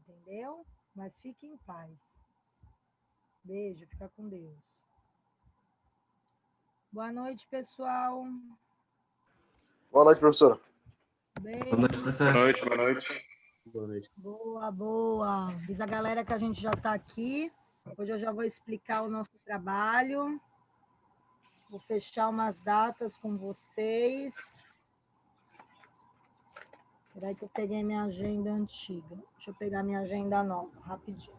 entendeu? Mas fique em paz. Beijo, fica com Deus. Boa noite, pessoal. Boa noite, professora. Bem, Boa noite, professor. Boa noite, boa noite. Boa noite. boa, boa. Diz a galera que a gente já está aqui. Hoje eu já vou explicar o nosso trabalho. Vou fechar umas datas com vocês. Espera aí que eu peguei minha agenda antiga. Deixa eu pegar minha agenda nova, rapidinho.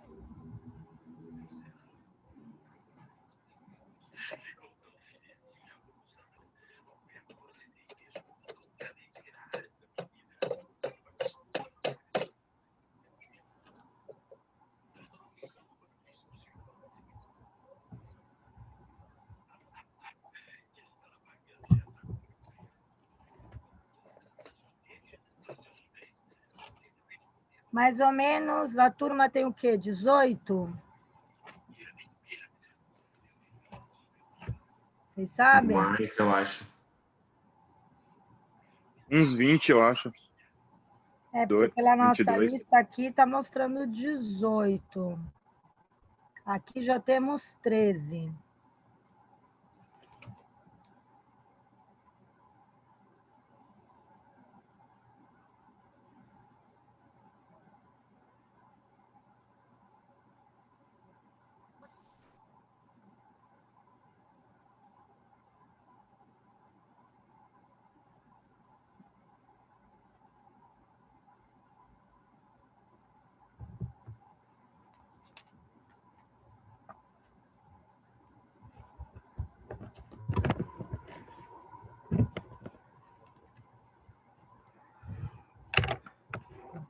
Mais ou menos, a turma tem o quê? 18? Vocês sabem? Mais, eu acho. Uns 20, eu acho. É, porque pela nossa 22. lista aqui está mostrando 18. Aqui já temos 13.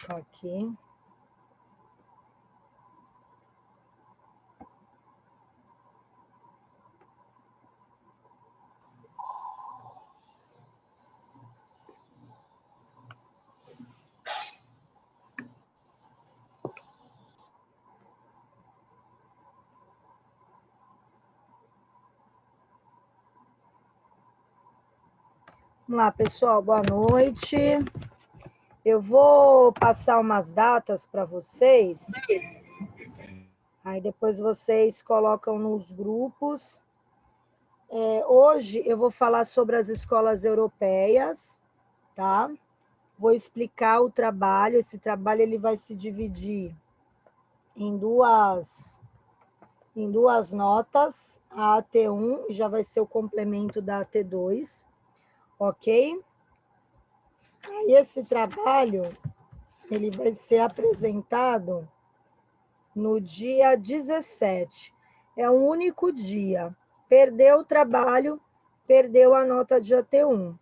Aqui. Vamos lá, pessoal, boa noite. Eu vou passar umas datas para vocês. Aí depois vocês colocam nos grupos. Hoje eu vou falar sobre as escolas europeias, tá? Vou explicar o trabalho. Esse trabalho ele vai se dividir em duas notas, a AT1 já vai ser o complemento da AT2, ok? Aí esse trabalho ele vai ser apresentado no dia 17. É um único dia. Perdeu o trabalho, perdeu a nota de AT1,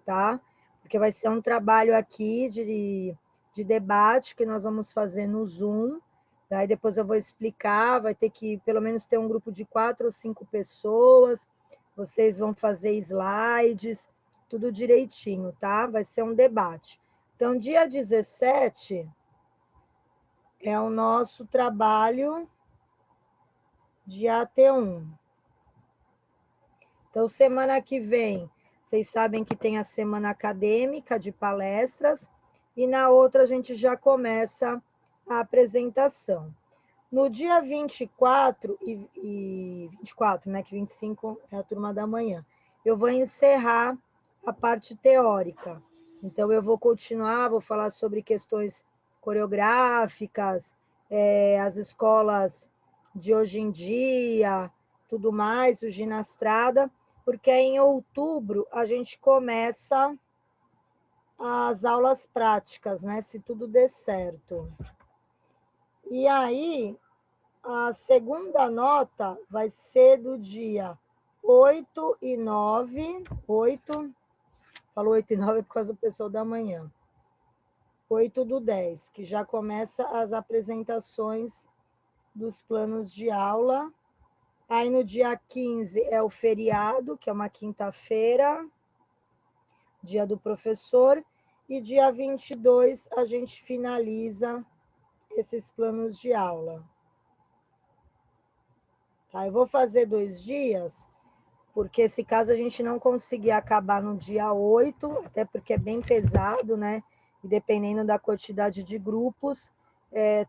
tá? Porque vai ser um trabalho aqui de debate que nós vamos fazer no Zoom. Daí depois eu vou explicar, vai ter que pelo menos ter um grupo de 4 ou 5 pessoas. Vocês vão fazer slides, tudo direitinho, tá? Vai ser um debate. Então, dia 17 é o nosso trabalho de AT1. Então, semana que vem, vocês sabem que tem a semana acadêmica de palestras, e na outra a gente já começa a apresentação. No dia 24 e 24, né, que 25 é a turma da manhã, eu vou encerrar a parte teórica. Então, eu vou continuar, vou falar sobre questões coreográficas, as escolas de hoje em dia, tudo mais, o ginastrada, porque em outubro a gente começa as aulas práticas, né, se tudo der certo. E aí, a segunda nota vai ser do dia 8 e 9, 8, falou 8 e 9 por causa do pessoal da manhã, 8/10, que já começa as apresentações dos planos de aula. Aí no dia 15 é o feriado, que é uma quinta-feira, dia do professor, e dia 22 a gente finaliza esses planos de aula. Tá, eu vou fazer 2 dias, porque esse caso a gente não conseguir acabar no dia 8, até porque é bem pesado, né? E dependendo da quantidade de grupos,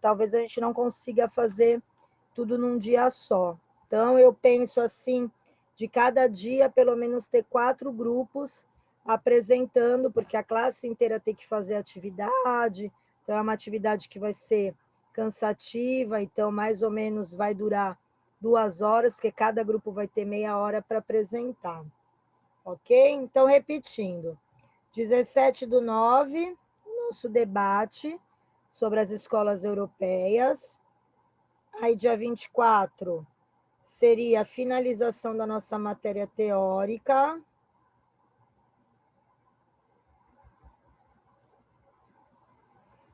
talvez a gente não consiga fazer tudo num dia só. Então, eu penso assim, de cada dia, pelo menos ter 4 grupos apresentando, porque a classe inteira tem que fazer atividade, então é uma atividade que vai ser cansativa, então mais ou menos vai durar 2 horas, porque cada grupo vai ter meia hora para apresentar. Ok? Então, repetindo, 17/9, nosso debate sobre as escolas europeias. Aí, dia 24, seria a finalização da nossa matéria teórica.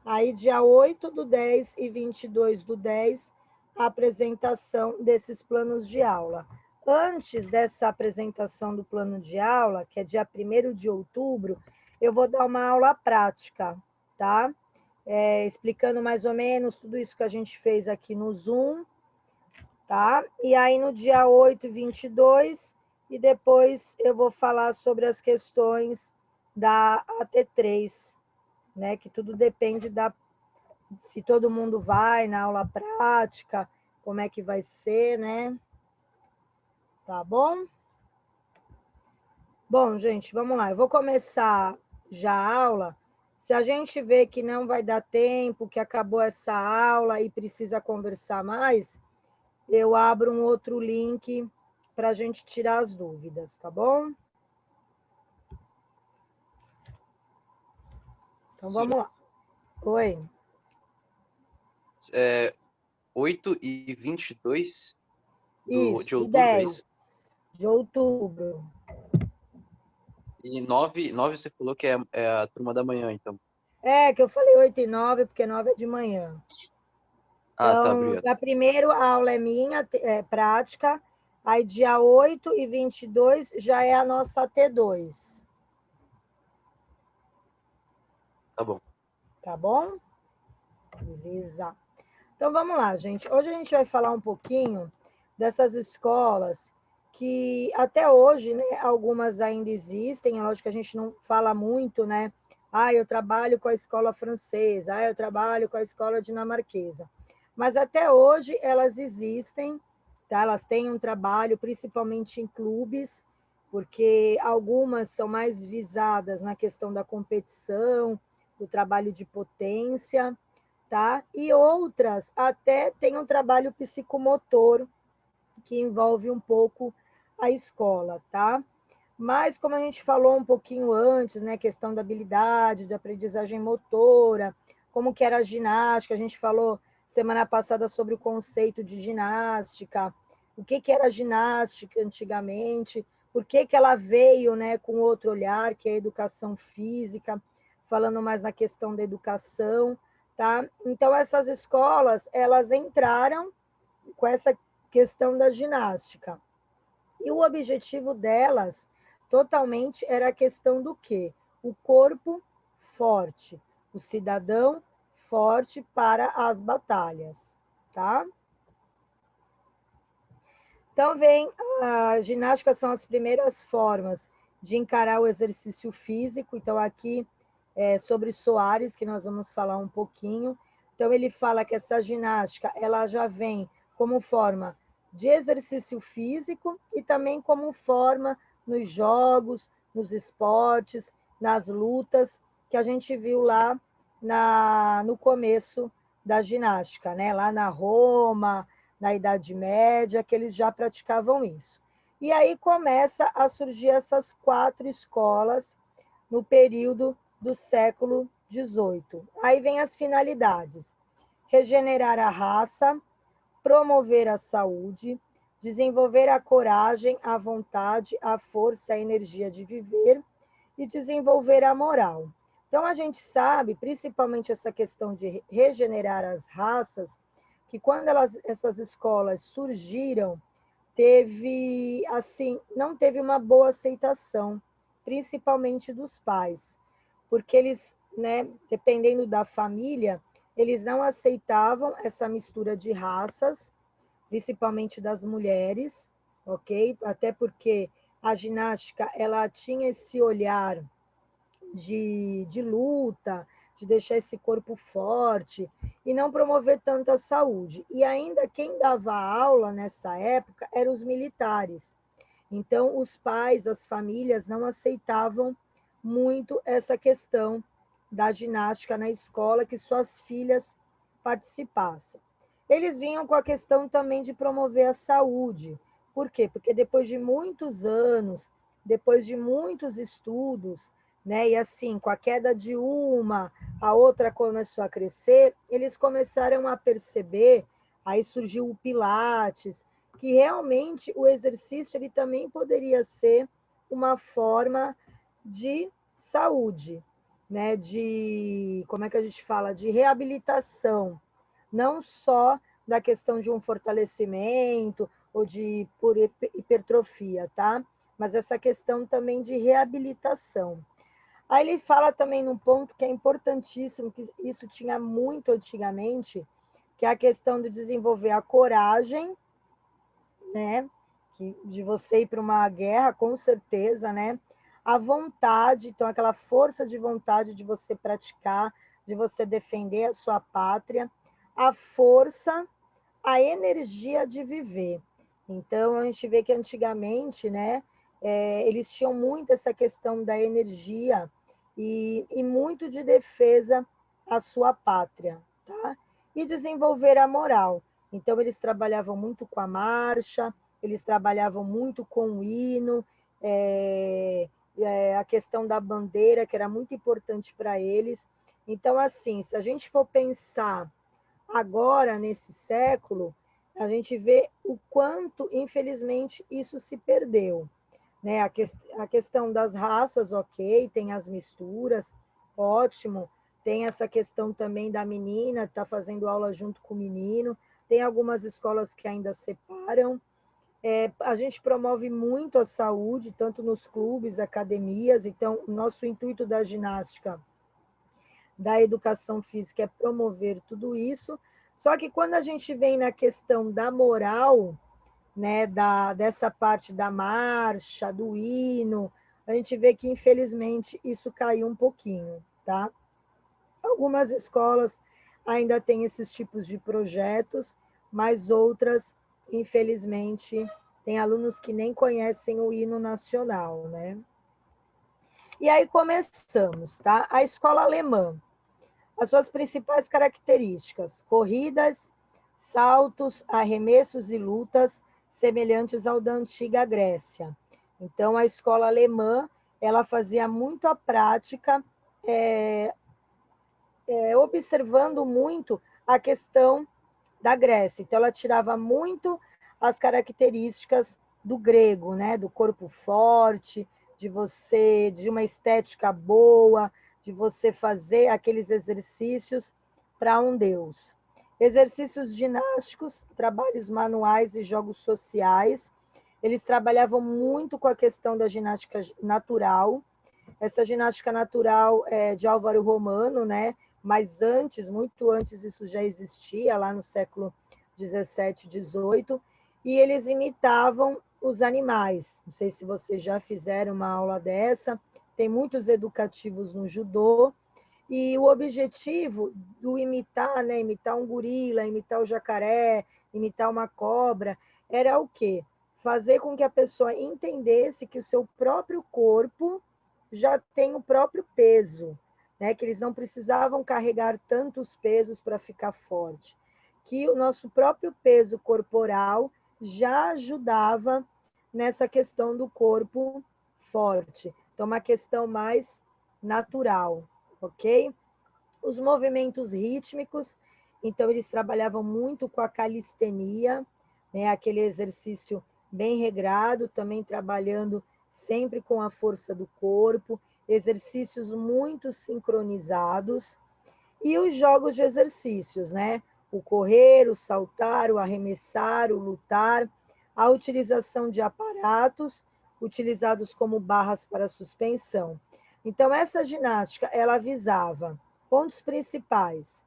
Aí, dia 8/10 e 22/10, a apresentação desses planos de aula. Antes dessa apresentação do plano de aula, que é dia 1º de outubro, eu vou dar uma aula prática, tá? Explicando mais ou menos tudo isso que a gente fez aqui no Zoom, tá? E aí, no dia 8 e 22, e depois eu vou falar sobre as questões da AT3, né? Que tudo depende se todo mundo vai na aula prática, como é que vai ser, né? Tá bom? Bom, gente, vamos lá. Eu vou começar já a aula. Se a gente vê que não vai dar tempo, que acabou essa aula e precisa conversar mais, eu abro um outro link para a gente tirar as dúvidas, tá bom? Então, vamos lá. Oi. 8/22 Isso, de outubro, é 10 isso? de outubro. E 9 você falou que é a turma da manhã, então. Que eu falei 8 e 9, porque 9 é de manhã. Ah, tá, Então, obrigado. a primeira aula é minha, prática, aí dia 8 e 22 já é a nossa T2. Tá bom. Tá bom? Beleza. Então, vamos lá, gente. Hoje a gente vai falar um pouquinho dessas escolas que até hoje, né, algumas ainda existem, é lógico que a gente não fala muito, né? Ah, eu trabalho com a escola francesa, eu trabalho com a escola dinamarquesa. Mas até hoje elas existem, tá? Elas têm um trabalho, principalmente em clubes, porque algumas são mais visadas na questão da competição, do trabalho de potência, tá? E outras até têm um trabalho psicomotor que envolve um pouco a escola, tá? Mas como a gente falou um pouquinho antes, né, questão da habilidade, de aprendizagem motora, como que era a ginástica, a gente falou semana passada sobre o conceito de ginástica, o que que era a ginástica antigamente, por que que ela veio, né, com outro olhar, que é a educação física, falando mais na questão da educação, tá? Então essas escolas, elas entraram com essa questão da ginástica. E o objetivo delas, totalmente, era a questão do quê? O corpo forte, o cidadão forte para as batalhas, tá? Então, vem, a ginástica são as primeiras formas de encarar o exercício físico. Então, aqui é sobre Soares, que nós vamos falar um pouquinho. Então, ele fala que essa ginástica, ela já vem como forma de exercício físico e também como forma nos jogos, nos esportes, nas lutas, que a gente viu lá no começo da ginástica, né? Lá na Roma, na Idade Média, que eles já praticavam isso. E aí começa a surgir essas 4 escolas no período do século XVIII. Aí vem as finalidades: regenerar a raça, promover a saúde, desenvolver a coragem, a vontade, a força, a energia de viver e desenvolver a moral. Então, a gente sabe, principalmente essa questão de regenerar as raças, que quando essas escolas surgiram, teve, assim, não teve uma boa aceitação, principalmente dos pais, porque eles, né, dependendo da família, eles não aceitavam essa mistura de raças, principalmente das mulheres, ok? Até porque a ginástica, ela tinha esse olhar de luta, de deixar esse corpo forte e não promover tanta saúde. E ainda quem dava aula nessa época eram os militares. Então, os pais, as famílias não aceitavam muito essa questão da ginástica na escola, que suas filhas participassem. Eles vinham com a questão também de promover a saúde. Por quê? Porque depois de muitos anos, depois de muitos estudos, né, e assim, com a queda de uma, a outra começou a crescer, eles começaram a perceber, aí surgiu o Pilates, que realmente o exercício ele também poderia ser uma forma de saúde, né, de, como é que a gente fala, de reabilitação, não só da questão de um fortalecimento ou de por hipertrofia, tá? Mas essa questão também de reabilitação. Aí ele fala também num ponto que é importantíssimo, que isso tinha muito antigamente, que é a questão de desenvolver a coragem, né? De você ir para uma guerra, com certeza, né? A vontade, então aquela força de vontade de você praticar, de você defender a sua pátria, a força, a energia de viver. Então, a gente vê que antigamente, né, eles tinham muito essa questão da energia e muito de defesa à sua pátria, tá? E desenvolver a moral. Então, eles trabalhavam muito com a marcha, eles trabalhavam muito com o hino, a questão da bandeira, que era muito importante para eles. Então, assim, se a gente for pensar agora, nesse século, a gente vê o quanto, infelizmente, isso se perdeu. Né? A questão das raças, ok, tem as misturas, ótimo. Tem essa questão também da menina, está fazendo aula junto com o menino. Tem algumas escolas que ainda separam. A gente promove muito a saúde, tanto nos clubes, academias. Então, o nosso intuito da ginástica, da educação física, é promover tudo isso. Só que quando a gente vem na questão da moral, né, dessa parte da marcha, do hino, a gente vê que, infelizmente, isso caiu um pouquinho, tá? Algumas escolas ainda têm esses tipos de projetos, mas outras, infelizmente, têm alunos que nem conhecem o hino nacional, né? E aí começamos, tá? A escola alemã. As suas principais características: corridas, saltos, arremessos e lutas semelhantes ao da antiga Grécia. Então, a escola alemã, ela fazia muito a prática, observando muito a questão da Grécia. Então, ela tirava muito as características do grego, né? Do corpo forte, de uma estética boa, de você fazer aqueles exercícios para um deus. Exercícios ginásticos, trabalhos manuais e jogos sociais. Eles trabalhavam muito com a questão da ginástica natural. Essa ginástica natural é de Álvaro Romano, né? Mas antes, muito antes, isso já existia, lá no século 17, 18, e eles imitavam os animais. Não sei se vocês já fizeram uma aula dessa, tem muitos educativos no judô, e o objetivo do imitar, né, imitar um gorila, imitar o jacaré, imitar uma cobra, era o quê? Fazer com que a pessoa entendesse que o seu próprio corpo já tem o próprio peso, né? Que eles não precisavam carregar tantos pesos para ficar forte, que o nosso próprio peso corporal já ajudava nessa questão do corpo forte. Então, uma questão mais natural, ok? Os movimentos rítmicos, então, eles trabalhavam muito com a calistenia, né? Aquele exercício bem regrado, também trabalhando sempre com a força do corpo, exercícios muito sincronizados, e os jogos de exercícios, né? O correr, o saltar, o arremessar, o lutar, a utilização de aparatos utilizados como barras para suspensão. Então, essa ginástica, ela visava pontos principais: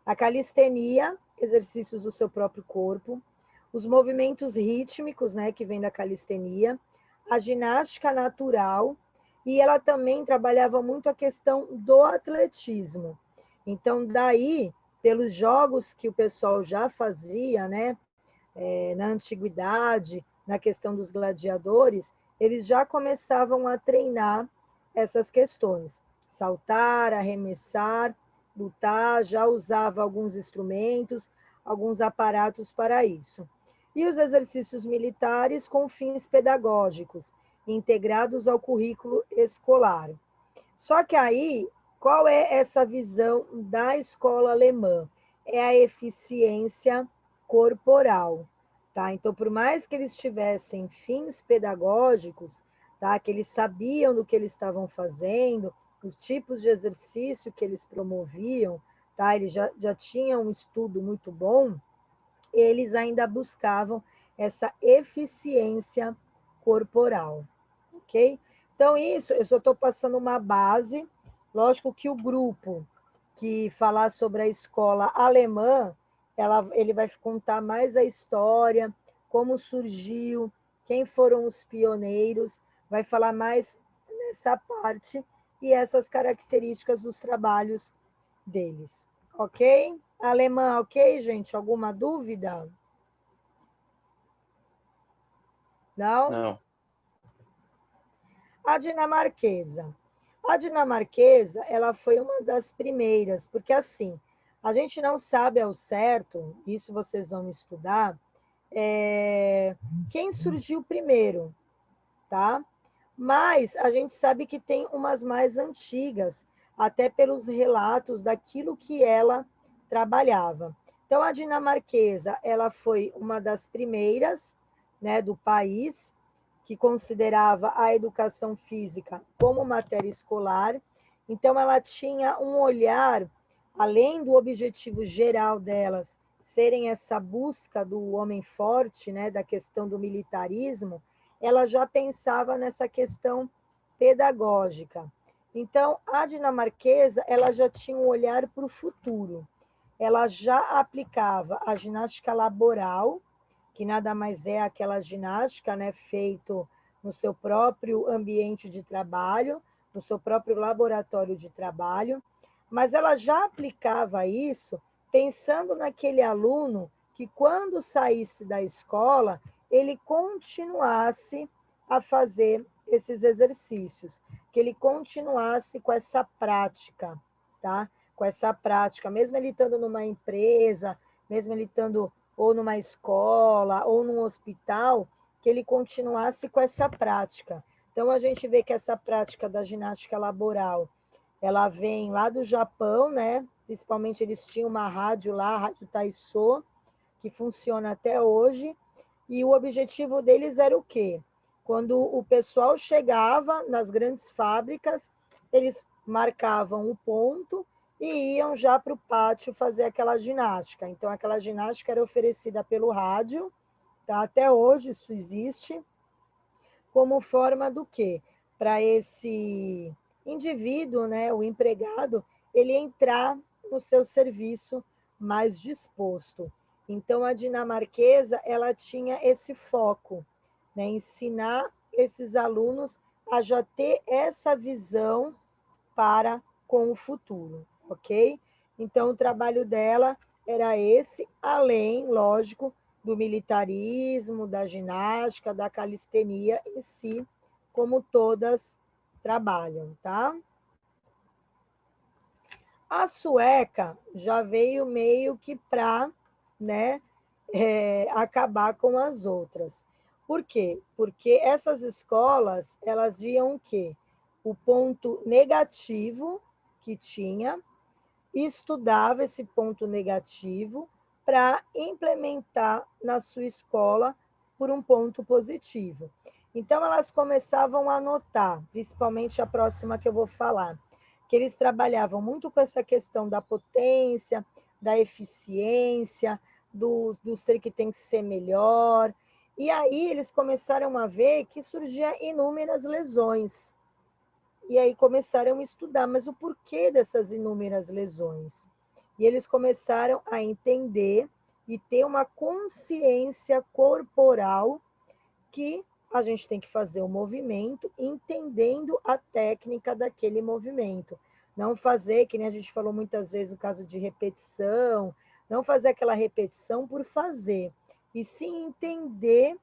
a calistenia, exercícios do seu próprio corpo, os movimentos rítmicos, né, que vem da calistenia, a ginástica natural, e ela também trabalhava muito a questão do atletismo. Então, daí, pelos jogos que o pessoal já fazia, né, na antiguidade, na questão dos gladiadores, eles já começavam a treinar essas questões. Saltar, arremessar, lutar, já usava alguns instrumentos, alguns aparatos para isso. E os exercícios militares com fins pedagógicos, integrados ao currículo escolar. Só que aí, qual é essa visão da escola alemã? É a eficiência corporal, tá? Então, por mais que eles tivessem fins pedagógicos, tá? Que eles sabiam do que eles estavam fazendo, os tipos de exercício que eles promoviam, tá? Eles já tinham um estudo muito bom, eles ainda buscavam essa eficiência corporal, ok? Então, isso, eu só estou passando uma base. Lógico que o grupo que falar sobre a escola alemã, ele vai contar mais a história, como surgiu, quem foram os pioneiros, vai falar mais nessa parte e essas características dos trabalhos deles, ok? Alemã, ok, gente? Alguma dúvida? Não? Não. A dinamarquesa. A dinamarquesa, ela foi uma das primeiras, porque assim, a gente não sabe ao certo, isso vocês vão estudar, quem surgiu primeiro, tá? Mas a gente sabe que tem umas mais antigas, até pelos relatos daquilo que ela trabalhava. Então, a dinamarquesa, ela foi uma das primeiras, né, do país, que considerava a educação física como matéria escolar. Então, ela tinha um olhar, além do objetivo geral delas, serem essa busca do homem forte, né, da questão do militarismo, ela já pensava nessa questão pedagógica. Então, a dinamarquesa, ela já tinha um olhar para o futuro. Ela já aplicava a ginástica laboral, que nada mais é aquela ginástica, né, feito no seu próprio ambiente de trabalho, no seu próprio laboratório de trabalho, mas ela já aplicava isso pensando naquele aluno que, quando saísse da escola, ele continuasse a fazer esses exercícios, que ele continuasse com essa prática, tá? Com essa prática, mesmo ele estando numa empresa, mesmo ele estando ou numa escola, ou num hospital, que ele continuasse com essa prática. Então, a gente vê que essa prática da ginástica laboral, ela vem lá do Japão, né? Principalmente eles tinham uma rádio lá, a Rádio Taisho, que funciona até hoje, e o objetivo deles era o quê? Quando o pessoal chegava nas grandes fábricas, eles marcavam o ponto e iam já para o pátio fazer aquela ginástica. Então, aquela ginástica era oferecida pelo rádio, tá? Até hoje isso existe, como forma do quê? Para esse indivíduo, né, o empregado, ele entrar no seu serviço mais disposto. Então, a dinamarquesa, ela tinha esse foco, né, ensinar esses alunos a já ter essa visão para com o futuro, ok? Então, o trabalho dela era esse, além, lógico, do militarismo, da ginástica, da calistenia em si, como todas trabalham, tá? A sueca já veio meio que para, né, acabar com as outras. Por quê? Porque essas escolas, elas viam o quê? O ponto negativo que tinha, e estudava esse ponto negativo para implementar na sua escola por um ponto positivo. Então, elas começavam a notar, principalmente a próxima que eu vou falar, que eles trabalhavam muito com essa questão da potência, da eficiência, do ser que tem que ser melhor. E aí eles começaram a ver que surgiam inúmeras lesões. E aí começaram a estudar, mas o porquê dessas inúmeras lesões? E eles começaram a entender e ter uma consciência corporal que a gente tem que fazer o movimento entendendo a técnica daquele movimento. Não fazer, que nem a gente falou muitas vezes no caso de repetição, não fazer aquela repetição por fazer, e sim entender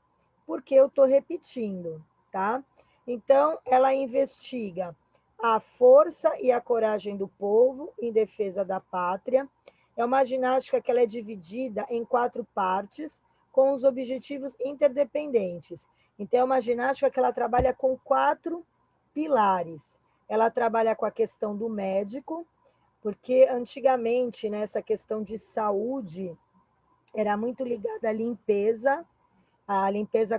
por que eu estou repetindo, tá? Então, ela investiga a força e a coragem do povo em defesa da pátria. É uma ginástica que ela é dividida em 4 partes, com os objetivos interdependentes. Então, é uma ginástica que ela trabalha com 4 pilares. Ela trabalha com a questão do médico, porque antigamente, né, essa questão de saúde era muito ligada à limpeza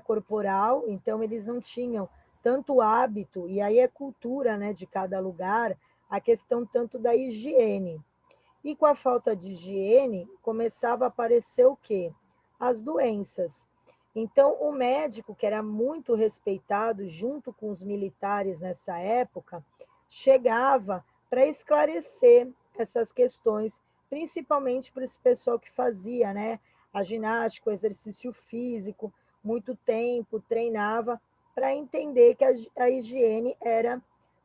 corporal, então eles não tinham tanto hábito, e aí é cultura, né, de cada lugar, a questão tanto da higiene. E com a falta de higiene, começava a aparecer o quê? As doenças. Então, o médico, que era muito respeitado junto com os militares nessa época, chegava para esclarecer essas questões, principalmente para esse pessoal que fazia, né, a ginástica, o exercício físico, muito tempo, treinava, para entender que a higiene era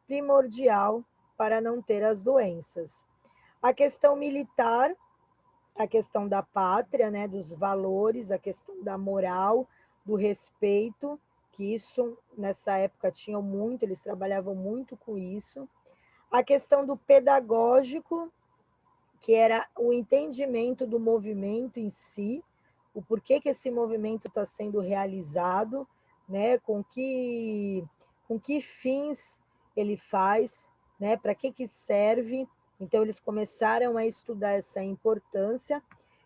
primordial para não ter as doenças. A questão militar, a questão da pátria, né, dos valores, a questão da moral, do respeito, que isso nessa época tinham muito, eles trabalhavam muito com isso. A questão do pedagógico, que era o entendimento do movimento em si, o porquê que esse movimento está sendo realizado, né, com que fins ele faz, né, para que serve. Então, eles começaram a estudar essa importância.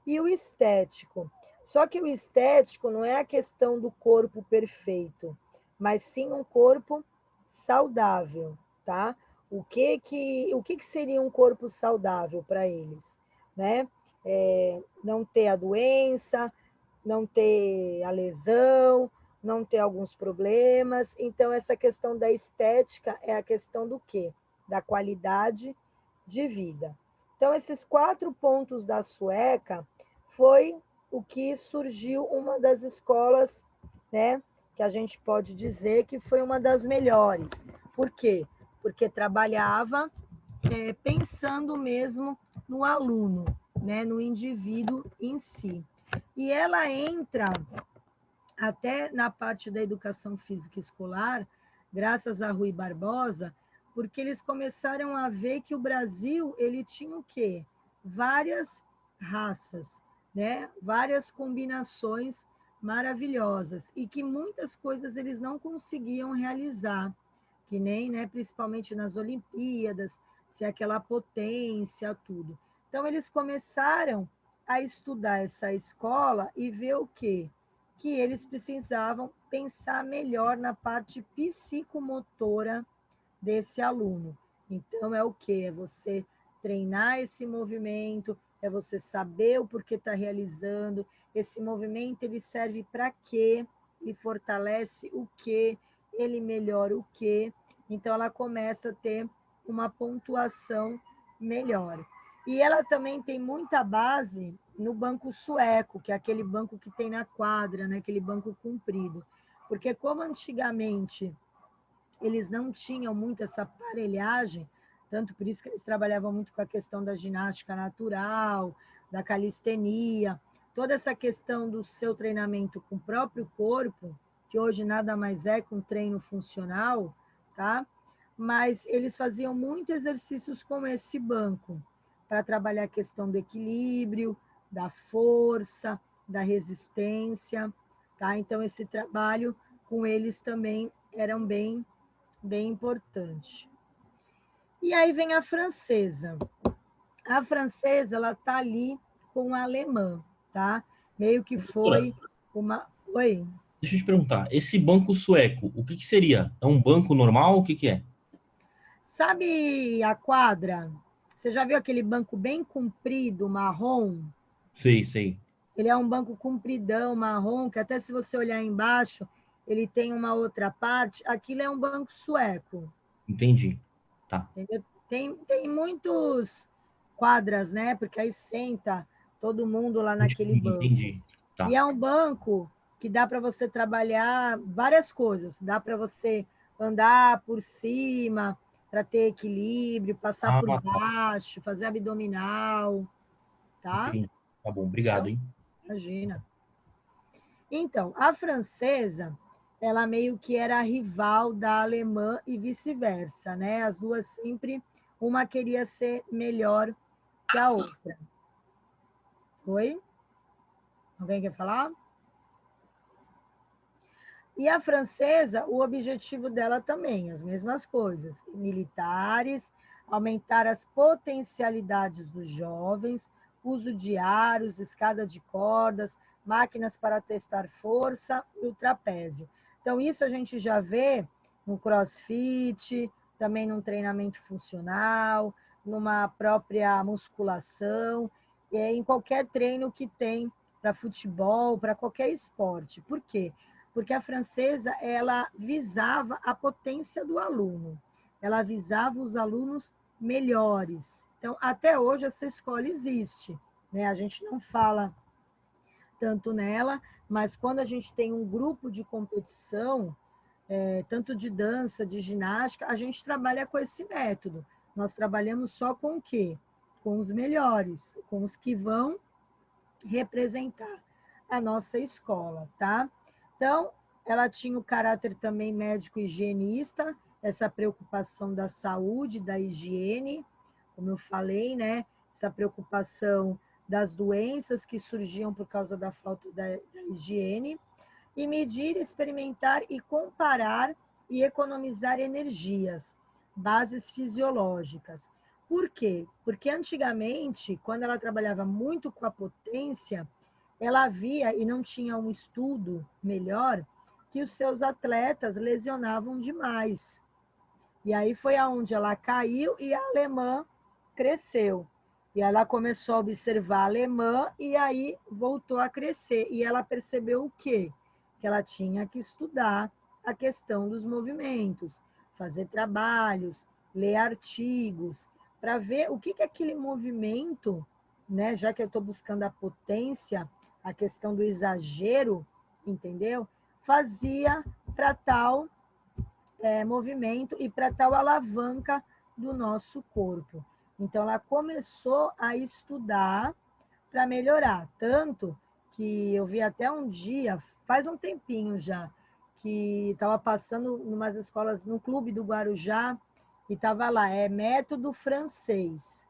E o estético. Só que o estético não é a questão do corpo perfeito, mas sim um corpo saudável, tá? O que seria um corpo saudável para eles, né? Não ter a doença, não ter a lesão, não ter alguns problemas. Então, essa questão da estética é a questão do quê? Da qualidade de vida. Então, esses 4 pontos da Sueca foi o que surgiu uma das escolas, né, que a gente pode dizer que foi uma das melhores. Por quê? Porque trabalhava pensando mesmo no aluno, né, no indivíduo em si. E ela entra até na parte da educação física escolar, graças a Rui Barbosa, porque eles começaram a ver que o Brasil ele tinha o quê? Várias raças, né? Várias combinações maravilhosas e que muitas coisas eles não conseguiam realizar, que nem, né, principalmente nas Olimpíadas, se é aquela potência, tudo. Então eles começaram a estudar essa escola e ver o quê? Que eles precisavam pensar melhor na parte psicomotora desse aluno. Então, é o quê? É você treinar esse movimento, é você saber o porquê está realizando, esse movimento ele serve para quê, ele fortalece o quê, ele melhora o quê. Então, ela começa a ter uma pontuação melhor. E ela também tem muita base no banco sueco, que é aquele banco que tem na quadra, né? Aquele banco comprido. Porque como antigamente eles não tinham muito essa aparelhagem, tanto por isso que eles trabalhavam muito com a questão da ginástica natural, da calistenia, toda essa questão do seu treinamento com o próprio corpo, que hoje nada mais é que um treino funcional, tá? Mas eles faziam muito exercícios com esse banco, para trabalhar a questão do equilíbrio, da força, da resistência, tá? Então, esse trabalho com eles também eram bem importante. E aí vem a francesa. A francesa, ela tá ali com a alemã, tá? Meio que Doutora, foi uma... Oi? deixa eu te perguntar, esse banco sueco, o que que seria? É um banco normal? O que que é? Sabe a quadra? Você já viu aquele banco bem comprido, marrom? Sei, sei. Ele é um banco compridão, marrom, que até se você olhar embaixo, ele tem uma outra parte. Aquilo é um banco sueco. Entendi. Tá. Entendeu? Tem muitos quadras, né? Porque aí senta todo mundo lá naquele banco. Entendi. E Tá. é um banco que dá para você trabalhar várias coisas. Dá para você andar por cima, para ter equilíbrio, passar Ah, por tá. baixo, fazer abdominal, tá? Entendi. Tá bom, obrigado, hein? Imagina. Então, a francesa, ela meio que era a rival da alemã e vice-versa, né? As duas sempre, uma queria ser melhor que a outra. Oi? Alguém quer falar? E a francesa, o objetivo dela também, as mesmas coisas, militares, aumentar as potencialidades dos jovens, uso de aros, escada de cordas, máquinas para testar força e o trapézio. Então, isso a gente já vê no CrossFit, também num treinamento funcional, numa própria musculação, em qualquer treino que tem para futebol, para qualquer esporte. Por quê? Porque a francesa ela visava a potência do aluno, ela visava os alunos melhores. Então, até hoje essa escola existe, né? A gente não fala tanto nela, mas quando a gente tem um grupo de competição, tanto de dança, de ginástica, a gente trabalha com esse método. Nós trabalhamos só com o quê? Com os melhores, com os que vão representar a nossa escola, tá? Então, ela tinha o caráter também médico higienista, essa preocupação da saúde, da higiene, como eu falei, né? Essa preocupação das doenças que surgiam por causa da falta da higiene, e medir, experimentar e comparar e economizar energias, bases fisiológicas. Por quê? Porque antigamente, quando ela trabalhava muito com a potência, ela via, e não tinha um estudo melhor, que os seus atletas lesionavam demais. E aí foi aonde ela caiu e a alemã cresceu. E ela começou a observar a alemã e aí voltou a crescer. E ela percebeu o quê? Que ela tinha que estudar a questão dos movimentos, fazer trabalhos, ler artigos, para ver o que que aquele movimento, né, já que eu estou buscando a potência, a questão do exagero, entendeu? Fazia para tal movimento e para tal alavanca do nosso corpo. Então, ela começou a estudar para melhorar, tanto que eu vi até um dia, faz um tempinho já, que estava passando em umas escolas, no clube do Guarujá, e estava lá, método francês.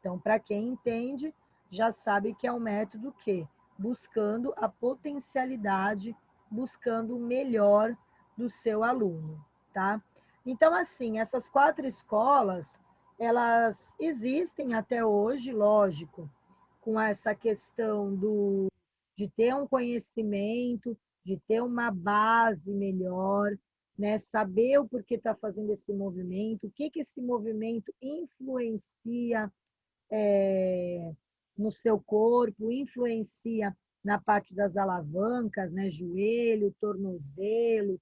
Então, para quem entende, já sabe que é um método que buscando a potencialidade, buscando o melhor do seu aluno, tá? Então, assim, essas 4 escolas, elas existem até hoje, lógico, com essa questão de ter um conhecimento, de ter uma base melhor, né? Saber o porquê está fazendo esse movimento, o que, que esse movimento influencia no seu corpo, influencia na parte das alavancas, né? Joelho, tornozelo,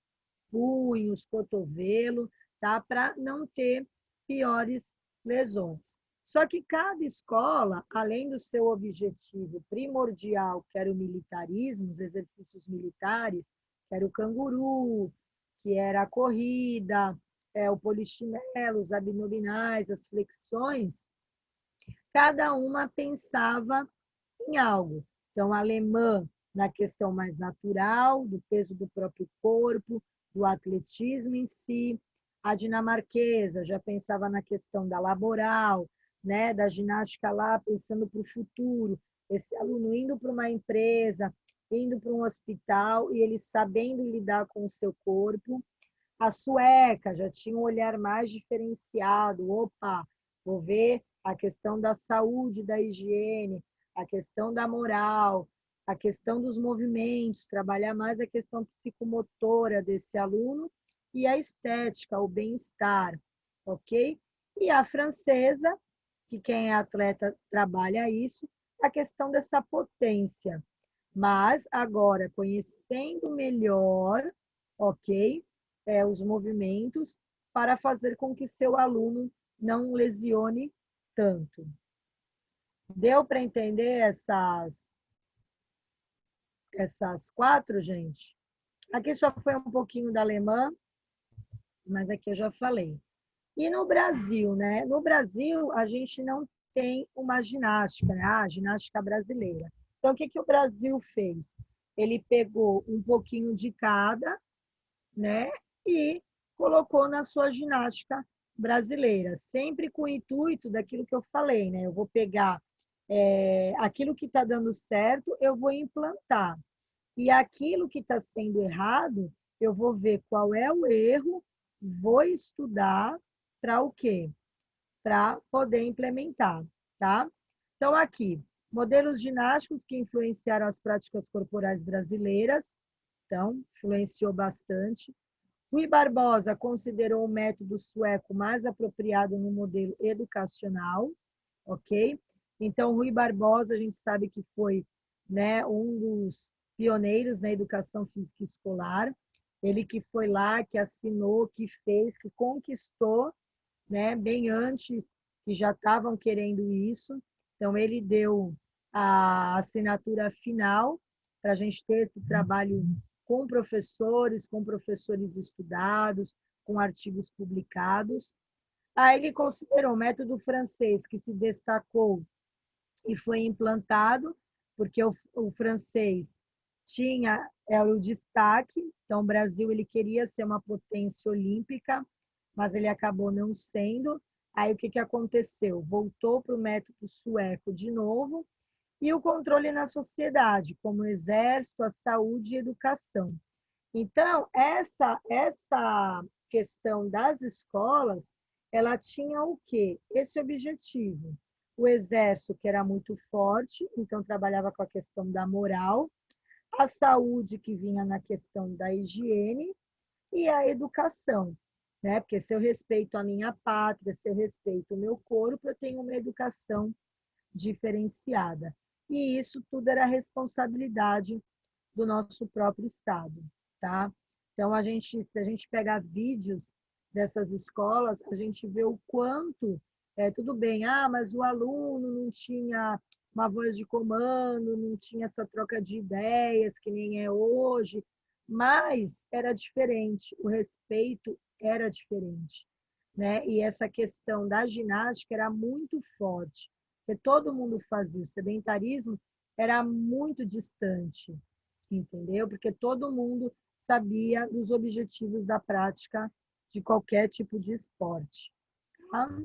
punhos, cotovelo, tá? Para não ter piores lesões. Só que cada escola, além do seu objetivo primordial, que era o militarismo, os exercícios militares, que era o canguru, que era a corrida, o polichinelo, os abdominais, as flexões, cada uma pensava em algo. Então, a alemã na questão mais natural, do peso do próprio corpo, do atletismo em si. A dinamarquesa já pensava na questão da laboral, né, da ginástica lá, pensando para o futuro. Esse aluno indo para uma empresa, indo para um hospital e ele sabendo lidar com o seu corpo. A sueca já tinha um olhar mais diferenciado. Opa, vou ver a questão da saúde, da higiene, a questão da moral, a questão dos movimentos, trabalhar mais a questão psicomotora desse aluno e a estética, o bem-estar, ok? E a francesa, que quem é atleta trabalha isso, a questão dessa potência. Mas agora, conhecendo melhor, ok? Os movimentos para fazer com que seu aluno não lesione tanto. Deu para entender essas 4, gente? Aqui só foi um pouquinho da alemã, mas aqui eu já falei. E no Brasil, né? No Brasil, a gente não tem uma ginástica, né? A ginástica brasileira. Então, o que que o Brasil fez? Ele pegou um pouquinho de cada, né? E colocou na sua ginástica brasileira, sempre com o intuito daquilo que eu falei, né? Eu vou pegar aquilo que está dando certo, eu vou implantar. E aquilo que está sendo errado, eu vou ver qual é o erro, vou estudar para o quê? Para poder implementar, tá? Então, aqui, modelos ginásticos que influenciaram as práticas corporais brasileiras. Então, influenciou bastante. Rui Barbosa considerou o método sueco mais apropriado no modelo educacional, ok? Então, Rui Barbosa, a gente sabe que foi, né, um dos pioneiros na educação física escolar. Ele que foi lá, que assinou, que fez, que conquistou, né, bem antes que já estavam querendo isso. Então, ele deu a assinatura final para a gente ter esse trabalho com professores estudados, com artigos publicados. Aí ele considerou o método francês, que se destacou e foi implantado, porque o francês tinha o destaque, então o Brasil ele queria ser uma potência olímpica, mas ele acabou não sendo. Aí o que, que aconteceu? Voltou para o método sueco de novo, e o controle na sociedade, como o exército, a saúde e a educação. Então, essa questão das escolas, ela tinha o quê? Esse objetivo. O exército, que era muito forte, então trabalhava com a questão da moral, a saúde, que vinha na questão da higiene, e a educação, né? Porque se eu respeito a minha pátria, se eu respeito o meu corpo, eu tenho uma educação diferenciada. E isso tudo era responsabilidade do nosso próprio Estado, tá? Então, se a gente pegar vídeos dessas escolas, a gente vê o quanto, tudo bem, mas o aluno não tinha uma voz de comando, não tinha essa troca de ideias, que nem é hoje, mas era diferente, o respeito era diferente, né? E essa questão da ginástica era muito forte, porque todo mundo fazia, o sedentarismo era muito distante, entendeu? Porque todo mundo sabia dos objetivos da prática de qualquer tipo de esporte. Tá?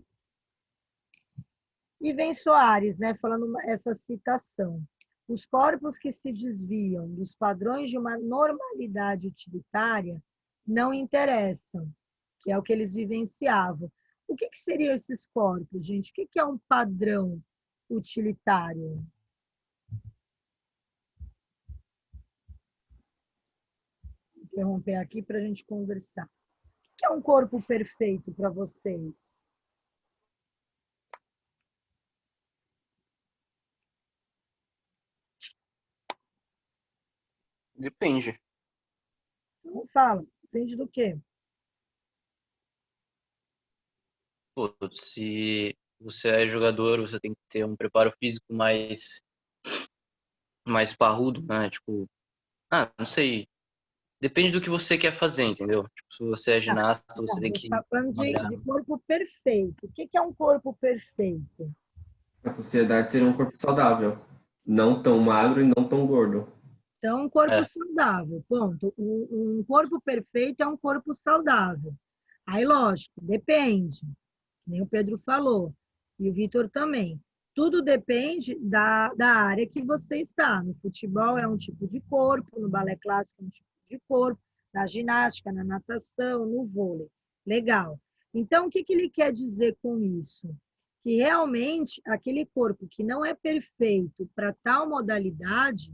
E vem Soares, né, falando essa citação. Os corpos que se desviam dos padrões de uma normalidade utilitária não interessam, que é o que eles vivenciavam. O que seriam esses corpos, gente? O que é um padrão utilitário? Vou interromper aqui para a gente conversar. O que é um corpo perfeito para vocês? Depende. Não fala. Depende do quê? Pô, se você é jogador, você tem que ter um preparo físico mais parrudo, né? Tipo, não sei. Depende do que você quer fazer, entendeu? Tipo, se você é ginasta, Não, você a tem gente que está falando malhar. de corpo perfeito. O que é um corpo perfeito? A sociedade seria um corpo saudável. Não tão magro e não tão gordo. Então, um corpo É, saudável, ponto. Um corpo perfeito é um corpo saudável. Aí, lógico, depende, nem o Pedro falou, e o Vitor também. Tudo depende da área que você está. No futebol é um tipo de corpo, no balé clássico é um tipo de corpo, na ginástica, na natação, no vôlei. Legal. Então, o que ele quer dizer com isso? Que realmente aquele corpo que não é perfeito para tal modalidade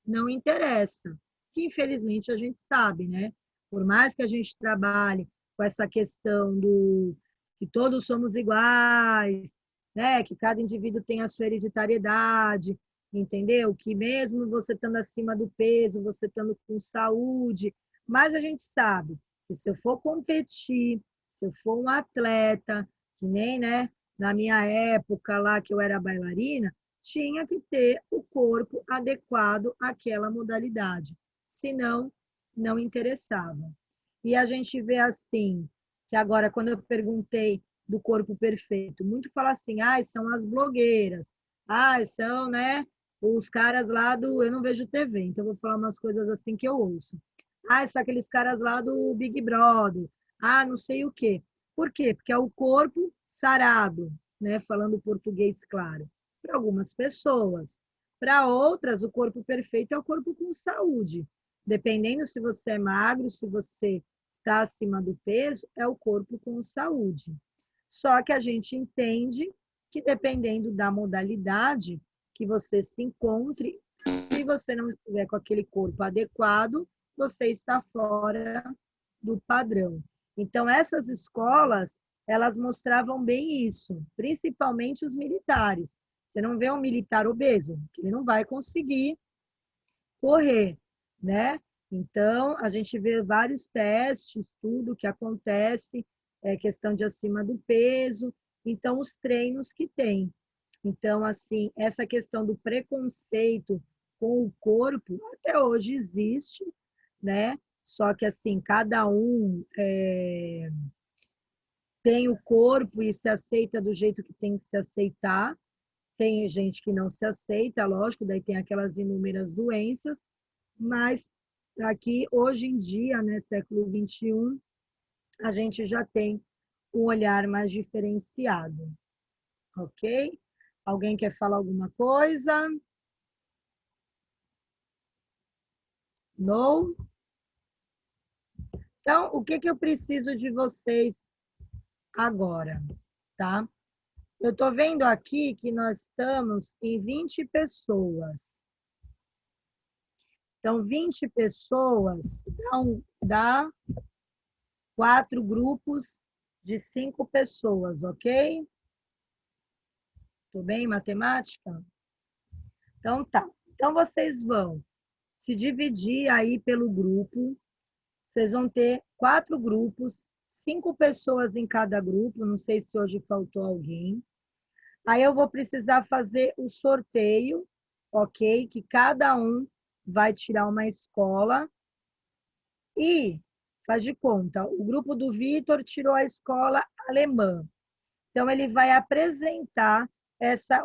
não interessa. Que infelizmente a gente sabe, né? Por mais que a gente trabalhe com essa questão do que todos somos iguais, né? Que cada indivíduo tem a sua hereditariedade, entendeu? Que mesmo você estando acima do peso, você estando com saúde, mas a gente sabe que se eu for competir, se eu for um atleta, que nem, né, na minha época lá que eu era bailarina, tinha que ter o corpo adequado àquela modalidade, senão não interessava. E a gente vê assim que agora, quando eu perguntei do corpo perfeito, muito fala assim, ah, são as blogueiras, ah, são, né, os caras lá do... Eu não vejo TV, então eu vou falar umas coisas assim que eu ouço. Ah, são aqueles caras lá do Big Brother, ah, não sei o quê. Por quê? Porque é o corpo sarado, né, falando português claro, para algumas pessoas. Para outras, o corpo perfeito é o corpo com saúde. Dependendo se você é magro, se você está acima do peso, é o corpo com saúde. Só que a gente entende que dependendo da modalidade que você se encontre, se você não estiver com aquele corpo adequado, você está fora do padrão. Então, essas escolas, elas mostravam bem isso, principalmente os militares. Você não vê um militar obeso, que ele não vai conseguir correr, né? Então, a gente vê vários testes, tudo que acontece, questão de acima do peso, então, os treinos que tem. Então, assim, essa questão do preconceito com o corpo, até hoje existe, né? Só que, assim, cada um tem o corpo e se aceita do jeito que tem que se aceitar. Tem gente que não se aceita, lógico, daí tem aquelas inúmeras doenças, mas aqui, hoje em dia, né, século XXI, a gente já tem um olhar mais diferenciado, ok? Alguém quer falar alguma coisa? Não? Então, o que que eu preciso de vocês agora, tá? Eu estou vendo aqui que nós estamos em 20 pessoas. Então, 20 pessoas dá 4 grupos de 5 pessoas, ok? Tudo bem, matemática? Então, tá. Então, vocês vão se dividir aí pelo grupo. Vocês vão ter 4 grupos, 5 pessoas em cada grupo. Não sei se hoje faltou alguém. Aí eu vou precisar fazer o sorteio, ok? Que cada um vai tirar uma escola. E, faz de conta, o grupo do Vitor tirou a escola alemã. Então, ele vai apresentar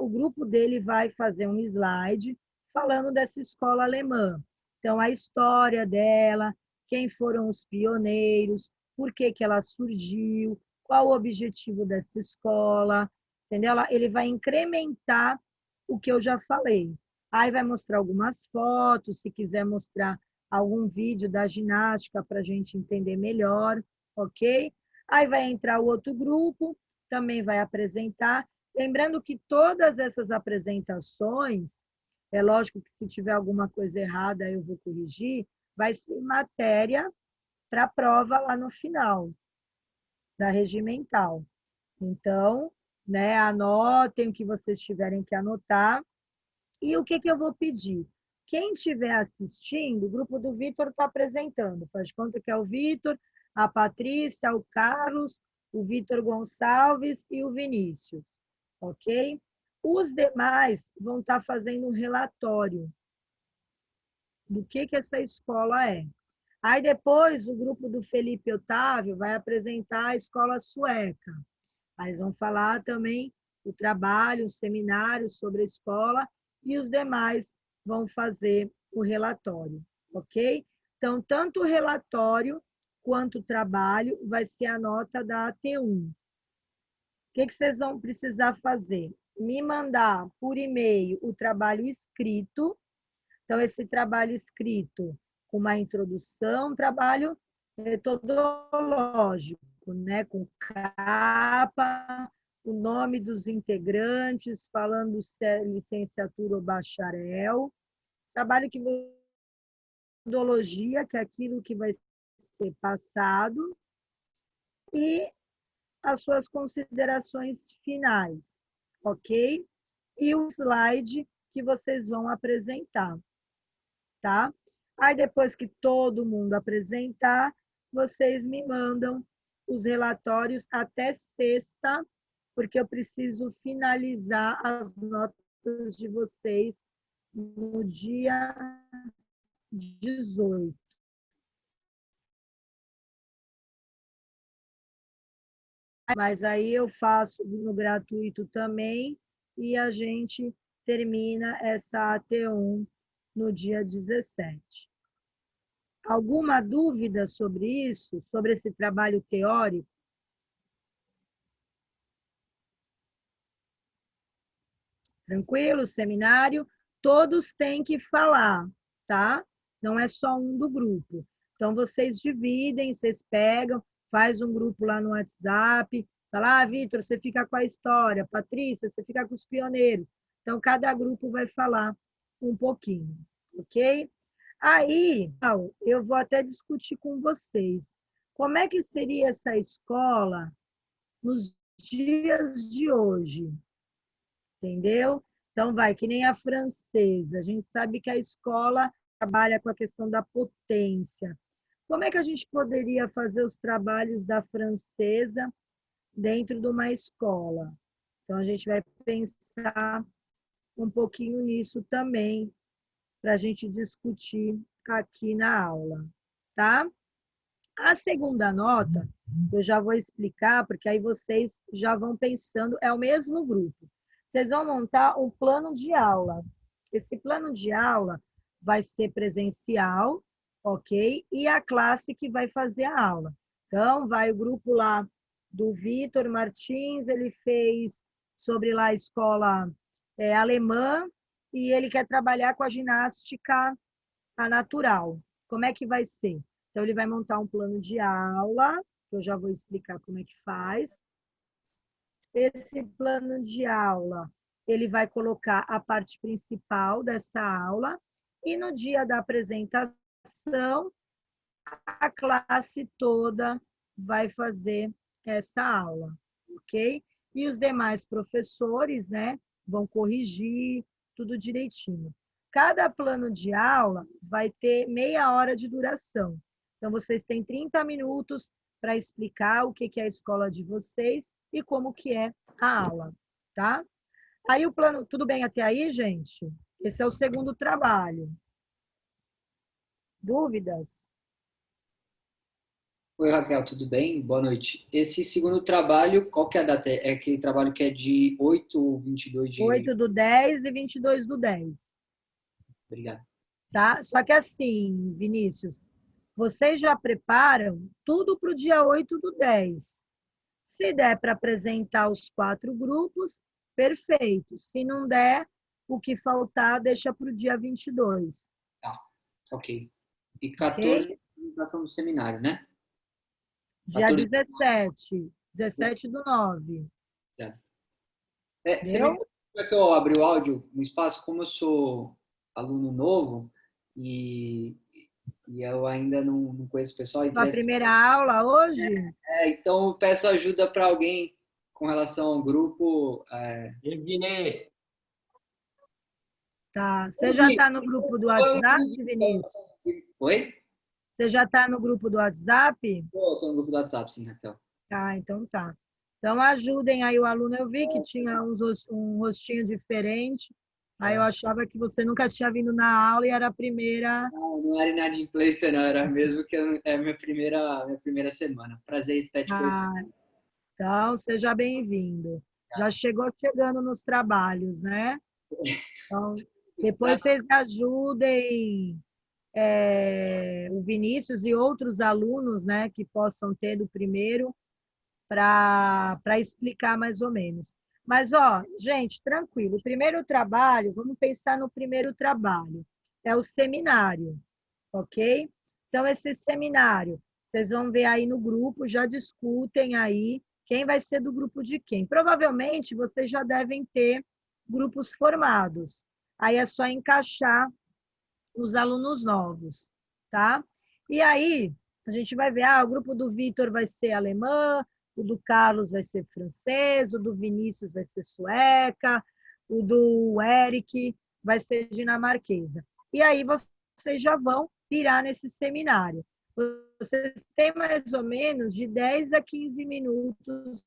o grupo dele vai fazer um slide falando dessa escola alemã. Então, a história dela, quem foram os pioneiros, por que que ela surgiu, qual o objetivo dessa escola, entendeu? Ele vai incrementar o que eu já falei. Aí vai mostrar algumas fotos, se quiser mostrar algum vídeo da ginástica para a gente entender melhor, ok? Aí vai entrar o outro grupo, também vai apresentar. Lembrando que todas essas apresentações, é lógico que se tiver alguma coisa errada eu vou corrigir, vai ser matéria para a prova lá no final da regimental. Então, né, anotem o que vocês tiverem que anotar. E o que que eu vou pedir? Quem estiver assistindo, o grupo do Vitor está apresentando. Faz de conta que é o Vitor, a Patrícia, o Carlos, o Vitor Gonçalves e o Vinícius, ok? Os demais vão estar fazendo um relatório do que essa escola é. Aí depois o grupo do Felipe Otávio vai apresentar a escola sueca. Aí eles vão falar também o trabalho, o seminário sobre a escola e os demais vão fazer o relatório, ok? Então, tanto o relatório quanto o trabalho vai ser a nota da AT1. O que vocês vão precisar fazer? Me mandar por e-mail o trabalho escrito. Então, esse trabalho escrito com uma introdução, trabalho metodológico, né? Com capa, o nome dos integrantes, falando se é licenciatura ou bacharel. Trabalho que metodologia, que é aquilo que vai ser passado, e as suas considerações finais, ok? E o slide que vocês vão apresentar, tá? Aí, depois que todo mundo apresentar, vocês me mandam os relatórios até sexta, porque eu preciso finalizar as notas de vocês no dia 18. mas aí eu faço no gratuito também e a gente termina essa AT1 no dia 17. Alguma dúvida sobre isso, sobre esse trabalho teórico? Tranquilo? Seminário, todos têm que falar, tá? Não é só um do grupo. Então, vocês dividem, vocês pegam, faz um grupo lá no WhatsApp, fala, Vitor, você fica com a história, Patrícia, você fica com os pioneiros. Então, cada grupo vai falar um pouquinho, ok? Aí, eu vou até discutir com vocês. Como é que seria essa escola nos dias de hoje? Entendeu? Então, vai, que nem a francesa. A gente sabe que a escola trabalha com a questão da potência. Como é que a gente poderia fazer os trabalhos da francesa dentro de uma escola? Então, a gente vai pensar um pouquinho nisso também, para a gente discutir aqui na aula, tá? A segunda nota, eu já vou explicar, porque aí vocês já vão pensando, é o mesmo grupo. Vocês vão montar um plano de aula. Esse plano de aula vai ser presencial, ok? E a classe que vai fazer a aula. Então, vai o grupo lá do Vitor Martins, ele fez sobre lá a escola alemã, e ele quer trabalhar com a ginástica natural. Como é que vai ser? Então, ele vai montar um plano de aula, que eu já vou explicar como é que faz. Esse plano de aula, ele vai colocar a parte principal dessa aula, e no dia da apresentação, a classe toda vai fazer essa aula, ok? E os demais professores, né, vão corrigir tudo direitinho. Cada plano de aula vai ter meia hora de duração. Então, vocês têm 30 minutos para explicar o que é a escola de vocês e como que é a aula, tá? Aí o plano, tudo bem até aí, gente? Esse é o segundo trabalho. Dúvidas? Oi, Raquel, tudo bem? Boa noite. Esse segundo trabalho, qual que é a data? É aquele trabalho que é de 8 ou 22 de... 8/10 e 22/10. Obrigado. Tá? Só que assim, Vinícius, vocês já preparam tudo para o dia 8/10. Se der para apresentar os 4 grupos, perfeito. Se não der, o que faltar, deixa para o dia 22. Tá, ok. E 14 Ok? apresentação do seminário, né? Dia 14. 17/9. Você me Entendeu? como é que eu abri o áudio no espaço? Como eu sou aluno novo e eu ainda não conheço o pessoal, Sua primeira aula hoje? então eu peço ajuda para alguém com relação ao grupo. Tá. Você já está no grupo do WhatsApp, Vinícius? Oi? Você já está no grupo do WhatsApp? Estou no grupo do WhatsApp, sim, Raquel. Tá, então tá. Então ajudem aí o aluno. Eu vi que tinha um rostinho diferente. Aí eu achava que você nunca tinha vindo na aula e era a primeira. Não era inadimplência, não. Era mesmo que é a minha primeira semana. Prazer estar te conhecendo. Ah, então, seja bem-vindo. Já chegou chegando nos trabalhos, né? Então, depois vocês ajudem o Vinícius e outros alunos, né, que possam ter do primeiro para explicar mais ou menos. Mas, ó, gente, tranquilo. O primeiro trabalho, vamos pensar no primeiro trabalho, é o seminário, ok? Então, esse seminário, vocês vão ver aí no grupo, já discutem aí quem vai ser do grupo de quem. Provavelmente, vocês já devem ter grupos formados. Aí é só encaixar os alunos novos, tá? E aí, a gente vai ver, o grupo do Vitor vai ser alemã, o do Carlos vai ser francês, o do Vinícius vai ser sueca, o do Eric vai ser dinamarquesa. E aí vocês já vão pirar nesse seminário. Vocês têm mais ou menos de 10 a 15 minutos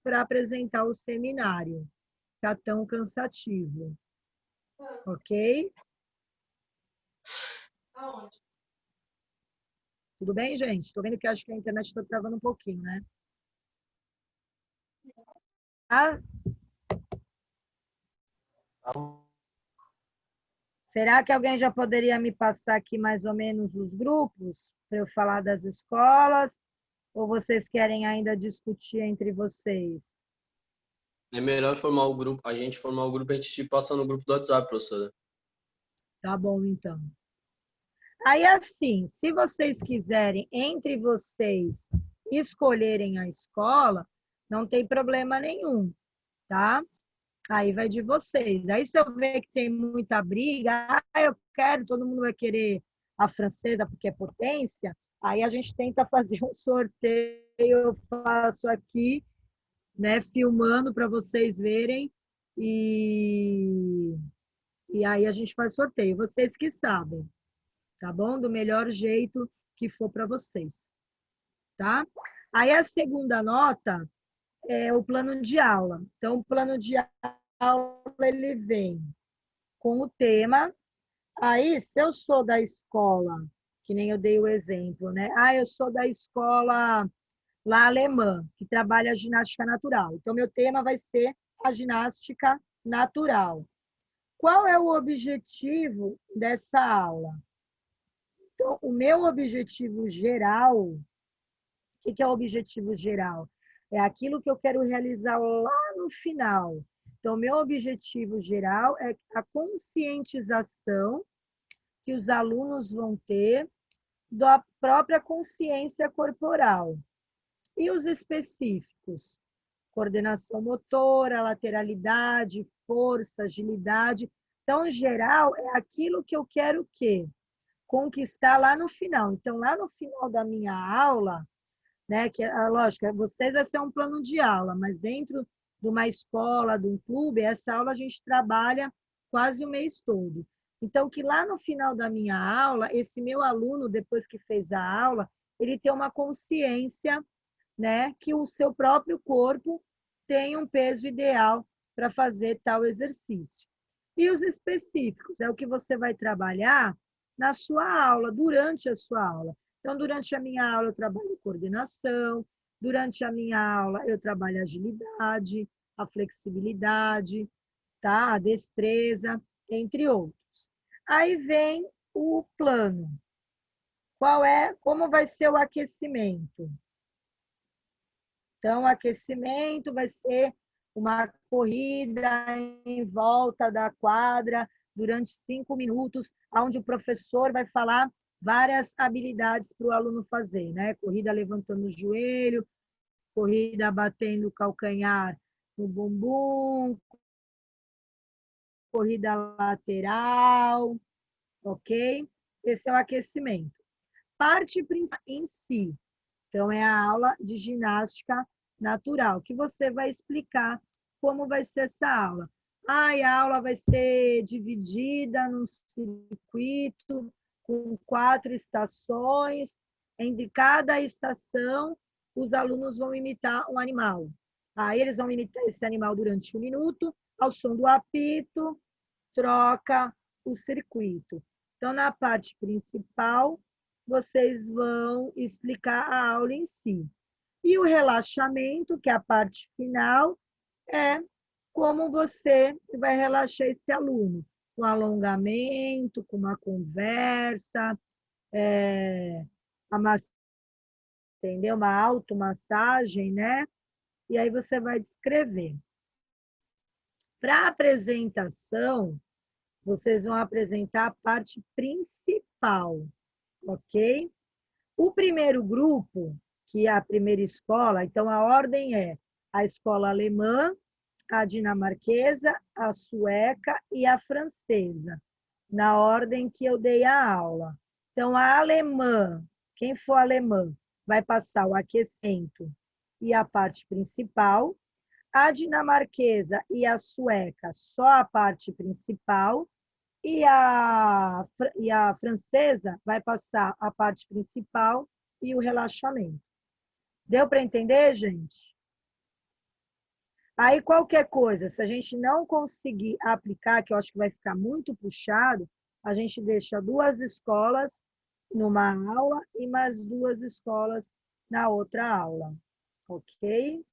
para apresentar o seminário. Tá tão cansativo. Ok? Tudo bem, gente? Estou vendo que acho que a internet está travando um pouquinho, né? Será que alguém já poderia me passar aqui mais ou menos os grupos para eu falar das escolas? Ou vocês querem ainda discutir entre vocês? É melhor formar o grupo, a gente te passa no grupo do WhatsApp, professora. Tá bom, então. Aí, assim, se vocês quiserem, entre vocês, escolherem a escola, não tem problema nenhum, tá? Aí vai de vocês. Aí, se eu ver que tem muita briga, eu quero, todo mundo vai querer a francesa porque é potência, aí a gente tenta fazer um sorteio, eu faço aqui, né, filmando para vocês verem, e aí a gente faz sorteio. Vocês que sabem, tá bom? Do melhor jeito que for para vocês, tá? Aí a segunda nota é o plano de aula. Então, o plano de aula, ele vem com o tema. Aí, se eu sou da escola, que nem eu dei o exemplo, né? Eu sou da escola lá alemã, que trabalha a ginástica natural. Então, meu tema vai ser a ginástica natural. Qual é o objetivo dessa aula? Então, o meu objetivo geral, o que é o objetivo geral? É aquilo que eu quero realizar lá no final. Então, meu objetivo geral é a conscientização que os alunos vão ter da própria consciência corporal. E os específicos? Coordenação motora, lateralidade, força, agilidade. Então, em geral, é aquilo que eu quero o quê? Conquistar lá no final. Então, lá no final da minha aula, né, que lógico, vocês vai ser um plano de aula, mas dentro de uma escola, de um clube, essa aula a gente trabalha quase o mês todo. Então, que lá no final da minha aula, esse meu aluno, depois que fez a aula, ele tem uma consciência, né, que o seu próprio corpo tem um peso ideal para fazer tal exercício. E os específicos, é o que você vai trabalhar na sua aula, durante a sua aula. Então, durante a minha aula, eu trabalho coordenação, durante a minha aula, eu trabalho a agilidade, a flexibilidade, tá? A destreza, entre outros. Aí vem o plano. Como vai ser o aquecimento? Então, o aquecimento vai ser uma corrida em volta da quadra durante 5 minutos, onde o professor vai falar várias habilidades para o aluno fazer, né? Corrida levantando o joelho, corrida batendo o calcanhar no bumbum, corrida lateral, ok? Esse é o aquecimento. Parte principal em si. Então, é a aula de ginástica natural, que você vai explicar como vai ser essa aula. A aula vai ser dividida num circuito com 4 estações. Entre cada estação, os alunos vão imitar um animal. Aí eles vão imitar esse animal durante 1 minuto. Ao som do apito, troca o circuito. Então, na parte principal, vocês vão explicar a aula em si. E o relaxamento, que é a parte final, é como você vai relaxar esse aluno. Com alongamento, com uma conversa, entendeu? Uma automassagem, né? E aí você vai descrever. Para a apresentação, vocês vão apresentar a parte principal, ok? O primeiro grupo, que é a primeira escola, então a ordem é a escola alemã, a dinamarquesa, a sueca e a francesa, na ordem que eu dei a aula. Então, a alemã, quem for alemã, vai passar o aquecimento e a parte principal. A dinamarquesa e a sueca, só a parte principal. E a francesa vai passar a parte principal e o relaxamento. Deu para entender, gente? Aí, qualquer coisa, se a gente não conseguir aplicar, que eu acho que vai ficar muito puxado, a gente deixa 2 escolas numa aula e mais 2 escolas na outra aula. Ok?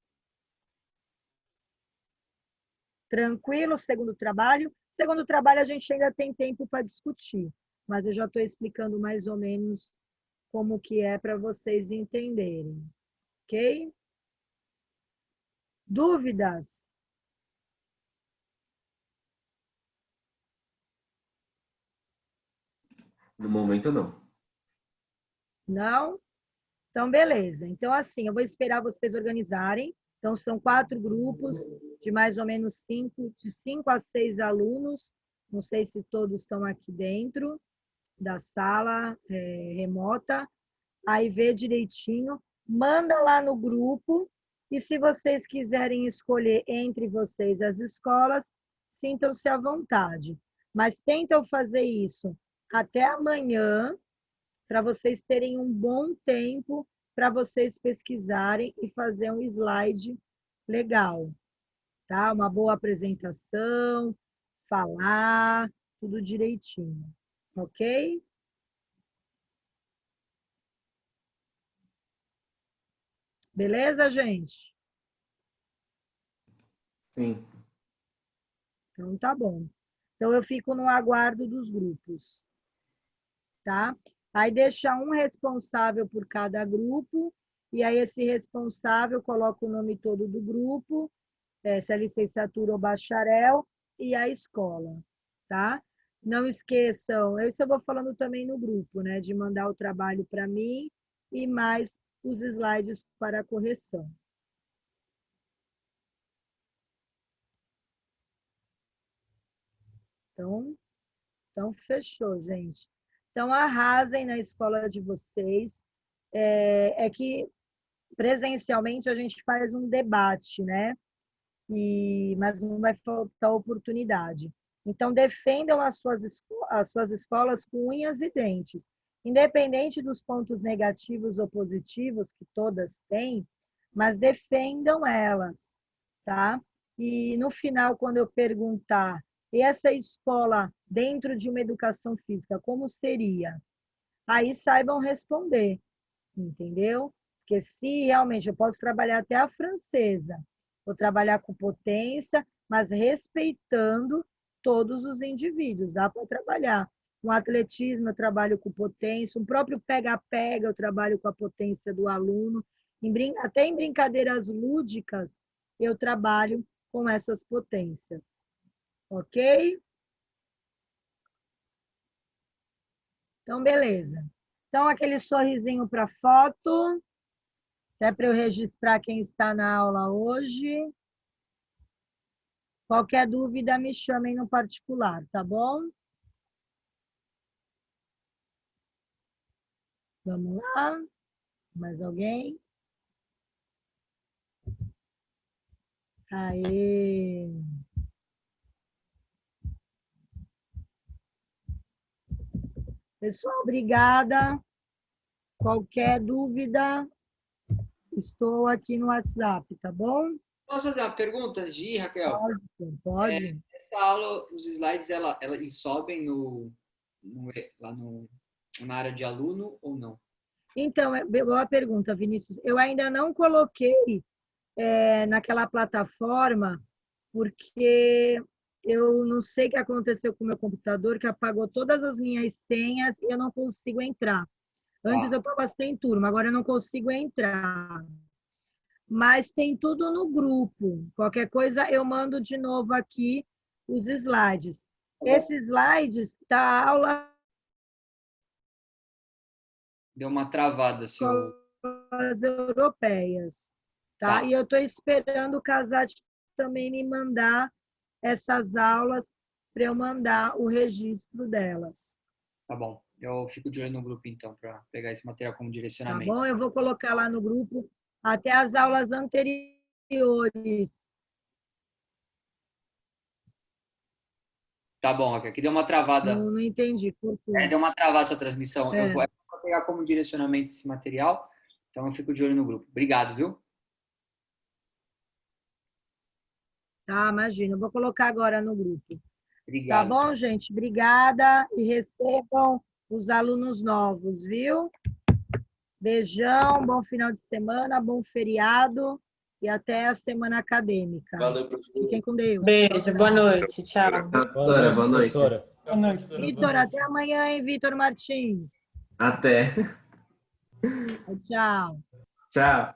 Tranquilo, segundo trabalho? Segundo trabalho, a gente ainda tem tempo para discutir, mas eu já estou explicando mais ou menos como que é para vocês entenderem, ok? Dúvidas? No momento, não. Não? Então, beleza. Então, assim, eu vou esperar vocês organizarem. Então, são 4 grupos de mais ou menos 5, de 5 a 6 alunos. Não sei se todos estão aqui dentro da sala remota. Aí vê direitinho, manda lá no grupo. E se vocês quiserem escolher entre vocês as escolas, sintam-se à vontade. Mas tentam fazer isso até amanhã, para vocês terem um bom tempo para vocês pesquisarem e fazer um slide legal, tá? Uma boa apresentação, falar, tudo direitinho, ok? Beleza, gente? Sim. Então, tá bom. Então, eu fico no aguardo dos grupos, tá? Aí deixa um responsável por cada grupo, e aí esse responsável coloca o nome todo do grupo, se é licenciatura ou bacharel, e a escola, tá? Não esqueçam, isso eu vou falando também no grupo, né? De mandar o trabalho para mim e mais os slides para correção. Então, fechou, gente. Então, arrasem na escola de vocês. É que presencialmente a gente faz um debate, né? Mas não vai faltar oportunidade. Então, defendam as suas escolas com unhas e dentes. Independente dos pontos negativos ou positivos, que todas têm, mas defendam elas, tá? E no final, quando eu perguntar, e essa escola dentro de uma educação física, como seria? Aí saibam responder, entendeu? Porque se realmente eu posso trabalhar até a francesa, vou trabalhar com potência, mas respeitando todos os indivíduos, dá para trabalhar. No atletismo eu trabalho com potência, um próprio pega-pega eu trabalho com a potência do aluno, até em brincadeiras lúdicas eu trabalho com essas potências. Ok? Então, beleza. Então, aquele sorrisinho para foto, até para eu registrar quem está na aula hoje. Qualquer dúvida, me chamem no particular, tá bom? Vamos lá. Mais alguém? Aê! Pessoal, obrigada. Qualquer dúvida, estou aqui no WhatsApp, tá bom? Posso fazer uma pergunta, Gi, Raquel? Pode. Essa aula, os slides, eles sobem na área de aluno ou não? Então, boa pergunta, Vinícius. Eu ainda não coloquei naquela plataforma, porque eu não sei o que aconteceu com o meu computador, que apagou todas as minhas senhas e eu não consigo entrar. Antes eu estava sem turma, agora eu não consigo entrar. Mas tem tudo no grupo. Qualquer coisa eu mando de novo aqui os slides. Esses slides da aula Deu uma travada, assim. as europeias, tá? E eu estou esperando o Casat também me mandar essas aulas para eu mandar o registro delas. Tá bom. Eu fico de olho no grupo, então, para pegar esse material como Tá direcionamento. bom? Eu vou colocar lá no grupo até as aulas anteriores. Tá bom, Raquel. Aqui deu uma travada. Não entendi. Deu uma travada sua transmissão. É. Eu vou pegar como direcionamento esse material, então eu fico de olho no grupo. Obrigado, viu? Tá, imagina. Eu vou colocar agora no grupo. Obrigado. Tá bom, gente? Obrigada e recebam os alunos novos, viu? Beijão, bom final de semana, bom feriado e até a semana acadêmica. Valeu, professor. Fiquem com Deus. Beijo, boa noite. Tchau. Professora, boa noite. Professora. Boa noite, professora. Vitor, até amanhã, hein, Vitor Martins. Até. Tchau. Tchau.